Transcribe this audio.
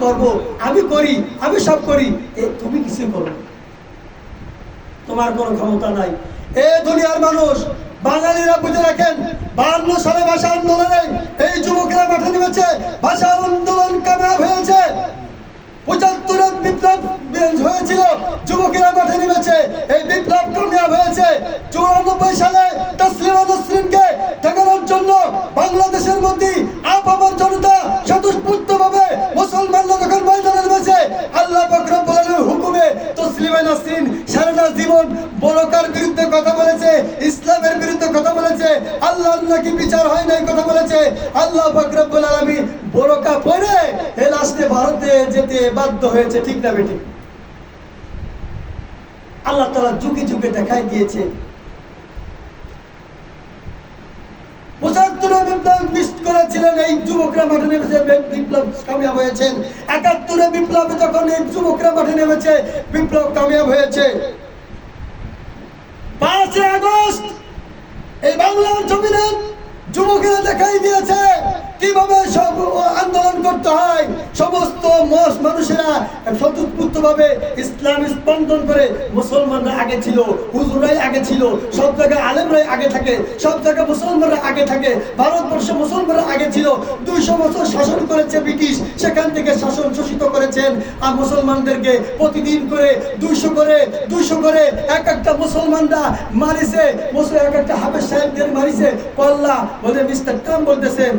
করব, আমি করি, আমি সব করি, তুমি কিছু করো, তোমার কোনো ক্ষমতা নাই। এ দুনিয়ার মানুষ, বাঙালিরা বুঝে রাখেন, 52 সালে ভাষা আন্দোলনে এই যুবকেরা মাঠে নেমেছে, ভাষা আন্দোলন কামিয়াব হয়েছে। 75 বিপ্লব হয়েছিল, যুবকেরা মাঠে নেমেছে, এই বিপ্লব কামিয়াব হয়েছে। 94 সালে তাসলিমা নাসরিনকে ঠেকানোর জন্য বাংলাদেশের মধ্যে আপামর জনতা স্বতঃস্ফূর্তভাবে মুসলমানরা যখন ময়দানে নেমেছে, আল্লাহ পাক রব্বুল আলামিনের হুকুমে তাসলিমা নাসরিন সারাটা জীবন বোরকার বিরুদ্ধে কথা বলেছে, ইসলামের বিরুদ্ধে কথা বলেছে, আল্লাহর নাকি বিচার হয় নাই কথা বলেছে। আল্লাহ পাক রব্বুল আলামিন বোরকা পরে এই লাশে ভারতে যেতে বাধ্য হয়েছে, ঠিক না বেঠিক? আল্লাহ তাআলা যুগে যুগে দেখাই দিয়েছে। 75 বিপ্লব মিস্ট করেছিলেন এই যুবকরা মাঠে নেমেছে, বিপ্লব কামিয়াব হয়েছেন। 71 বিপ্লবে যখন এই যুবকরা মাঠে নেমেছে, বিপ্লব কামিয়াব হয়েছে। 5 আগস্ট এই বাংলার জমিনে যুবকেরা দেখাই দিয়েছে কিভাবে সব আন্দোলন করতে হয়। সমস্ত মানুষেরা স্বতঃস্ফূর্তভাবে ইসলাম স্পন্দন করে। মুসলমানরা আগে ছিল, হুজুরাই আগে ছিল, সব জায়গায় আলেমরাই আগে থাকে, সব জায়গায় মুসলমানরা আগে থাকে। ভারতবর্ষে মুসলমানরা আগে ছিল। 200 বছর শাসন করেছে ব্রিটিশ, সেখান থেকে শাসন শোষিত করেছেন। আর মুসলমানদেরকে প্রতিদিন করে 200 করে এক একটা মুসলমানরা মারিছে, এক একটা হাফেজ সাহেবদের মারিছে। কল্লা বলে মিস্টার কাম বলতেছেন